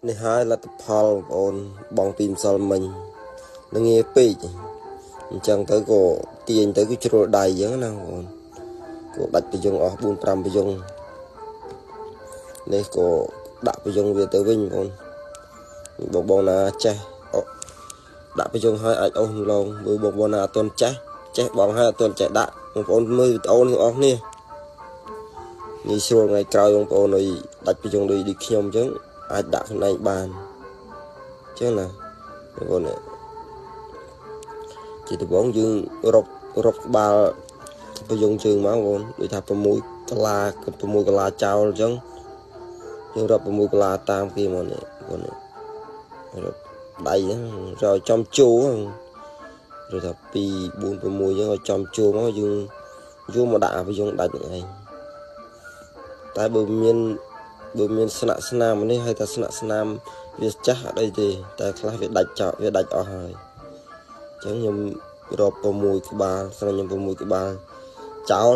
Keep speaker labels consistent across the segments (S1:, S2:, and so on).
S1: នេះហើយលទ្ធផលបងអូនបងពីម្សិលមិញនឹងងាយពេកអញ្ចឹងទៅក៏ទាញទៅគឺជ្រុលដៃអញ្ចឹងណាបងអូនក៏ដាច់ប្រយុងអស់ 4-5 ប្រយុងនេះក៏ដាក់ប្រយុងវាទៅវិញបងណាចេះដាក់ប្រយុងហើយអាចអស់ឡងមើលបងណាអត់ទាន់ចេះបងហើយអត់ទាន់ចេះដាក់បងប្អូនមើលវីដេអូនេះអស់គ្នានេះស្រួលថ្ងៃក្រោយបងប្អូនឲ្យដាច់ប្រយុងដូចខ្ញុំអញ្ចឹងអាចដាក់ខ្លួនឯងបានអញ្ចឹងណាបងប្អូនជាដំបូងយើងរកក្បាលប្រយុងជើងមកបងដូចថា6កន្លាចោលអញ្ចឹងយើងរក6កន្លាតាមគេមកនេះបងរកដៃហ្នឹងរកចំជួឬថា2 4 6អញ្ចឹងឲ្យចំជួមកយើងយកមកដាក់ប្រយុងដាច់ហ្នឹងឯងតែបើមានស្នាក់ស្នាមនេះហើយតែស្នាក់ស្នាមវាចាស់អត់អីទេតែខ្លះវាដាច់ចោលវាដាច់អស់ហើយអញ្ចឹងខ្ញុំរក6ក្បាលស្រាប់ខ្ញុំ6ក្បាលចោល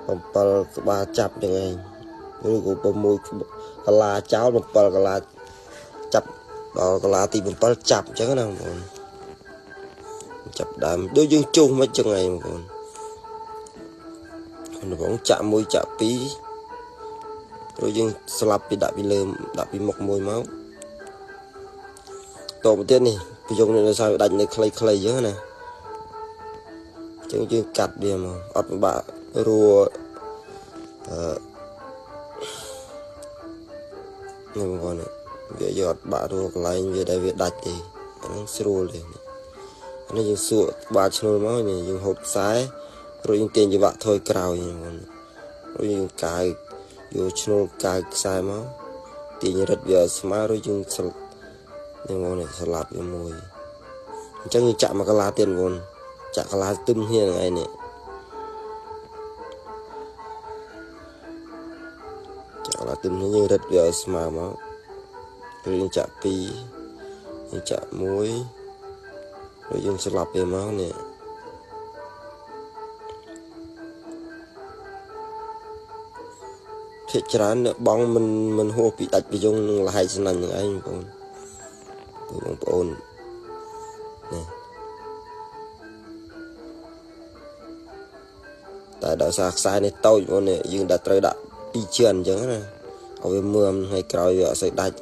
S1: 7ក្បាលចាប់ហ្នឹងឯងឬក៏6កន្លាចោល7កន្លាចាប់ដល់កន្លាទី7ចាប់អញ្ចឹងណាបងប្អូនចាប់ដើមដូចយើងជុះមិនចឹងឯងបងប្អូនបងចាក់1ចាក់2rồiយើងស្លាប់ពីដាក់ពីលើដាក់ពីមុខមួយមកតទៅទៀតនេះប្រយុងនេះនៅសល់ដាច់នៅខ្លីៗអញ្ចឹងណាអញ្ចឹងយើងកាត់វាមកអត់ពិបាករួនេះបងប្អូនវាយកអត់បាក់រួកន្លែងវាដែលវាដាច់ទេអានឹងស្រួលទេអានេះយើងសួរក្បាលឈ្នួលមកនេះយើងហូតខ្សែរួចយើងទាញចង្វាក់ថយក្រោយបងប្អូនរួចយើងកាយយកឈ្នួលកាយខ្សែមកទាញរឹតវាស្មើរួចយើងនេះមកនេះស្លាប់វាមួយអញ្ចឹងយើងចាក់មកកន្លាទៀតបងប្អូនចាក់កន្លាទឹមគ្នាហ្នឹងឯងនេះចាក់កន្លាទឹមនេះយើងរឹតវាស្មើមករួចយើងចាក់2យើងចាក់1រួចយើងស្លាប់វាមកនេះភាគច្រើនបងមិនហួសពីដាច់ប្រយុងនឹងលហែកស្នាញ់នឹងឯងបងប្អូននេះតែដល់សារខ្សែនេះតូចបងនេះយើងដាក់ត្រូវដាក់2ជើងអញ្ចឹងណាឲ្យវាមើមថ្ងៃក្រោយវាអត់សូវដាច់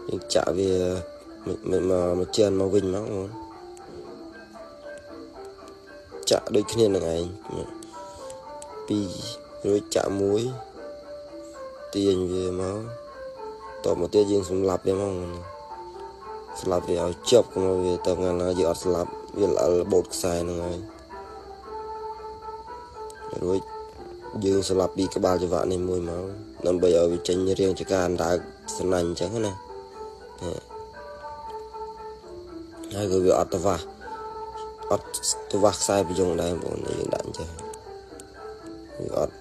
S1: យើងចាក់វាមកជើងមកវិញមកបងចាក់ដូចគ្នានឹងឯង2រួចចាក់1ទាញវាមកតមកទៀតយើងសម្លាប់វាមកស្លាប់វាឲ្យជប់មកវាទៅថ្ងៃណាយើងអត់ស្លាប់វាល្អលបូតខ្សែហ្នឹងហើយរួចយើងស្លាប់ពីក្បាលចង្វាក់នេះមួយមកដើម្បីឲ្យវាចេញរាងចកាអណ្ដើកស្នាញ់អញ្ចឹងណាហើយក៏វាអត់ទៅវ៉ាខ្សែប្រយុងដែរបងយើងដាក់អញ្ចឹងវាអត់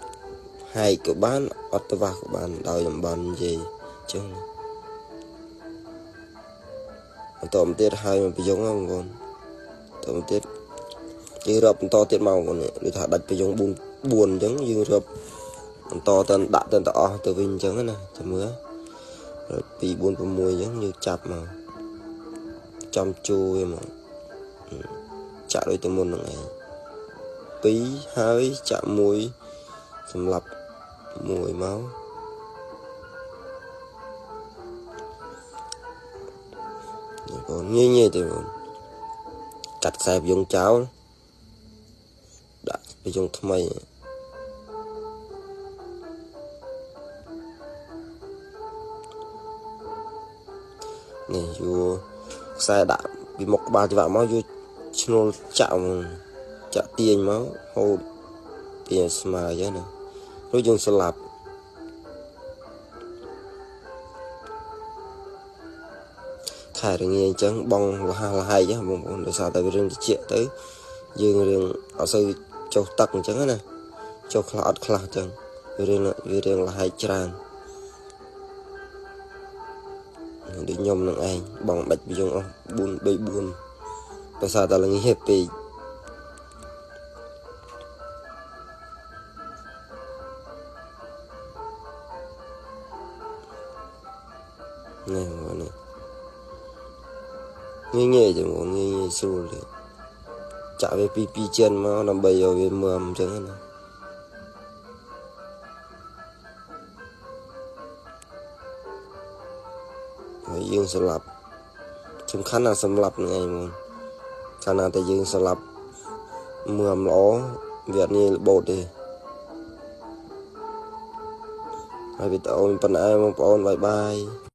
S1: ហែកក៏បានអត់ទៅវ៉ាក៏បានដោយតំបន់និយាយអញ្ចឹងបន្តមកទៀតហើយប្រយុងហ្នឹងបងតទៅទៀតយើងរាប់បន្តទៀតមកបងដូចថាដាច់ប្រយុង4អញ្ចឹងយើងរាប់បន្តទៅដាក់ទៅអស់ទៅវិញអញ្ចឹងណាចាំមើល2 4 6អញ្ចឹងយើងចាប់មកចំជួវាមកចាក់ដូចទៅមុនហ្នឹងឯង2ហើយចាក់1សម្រាប់1មកនេះបងងាយទេបងកាត់ខ្សែប្រយុងចោលដាក់ប្រយុងថ្មីនេះយកខ្សែដាក់ពីមុខក្បាលចង្វាក់មកយកឈ្នួលចាក់ទាញមកហូតទាញស្មើអញ្ចឹងណារួចយើងស្លាប់ខែរងាអញ្ចឹងបងលះលហែកបងប្អូនដោយសារតែវារឿងត្រជាក់ទៅយើងរឿងអត់សូវចុះទឹកអញ្ចឹងណាចុះខ្លះអត់ខ្លះអញ្ចឹងវារឿងលហែកច្រើនដូចខ្ញុំនឹងឯងបងដាច់ប្រយុងអស់4ដោយសារតែល្ងាចពេក này mà này nghe nghe chứ mà nghe nghe xua đi chả về pi chân mà làm bầy rồi về mầm chẳng này rồi dương sẽ lập chúng khá là xâm lập này mà khả năng tại dương sẽ lập mầm lỗ việc như bột đi hai bị tao phần ai mà bye bye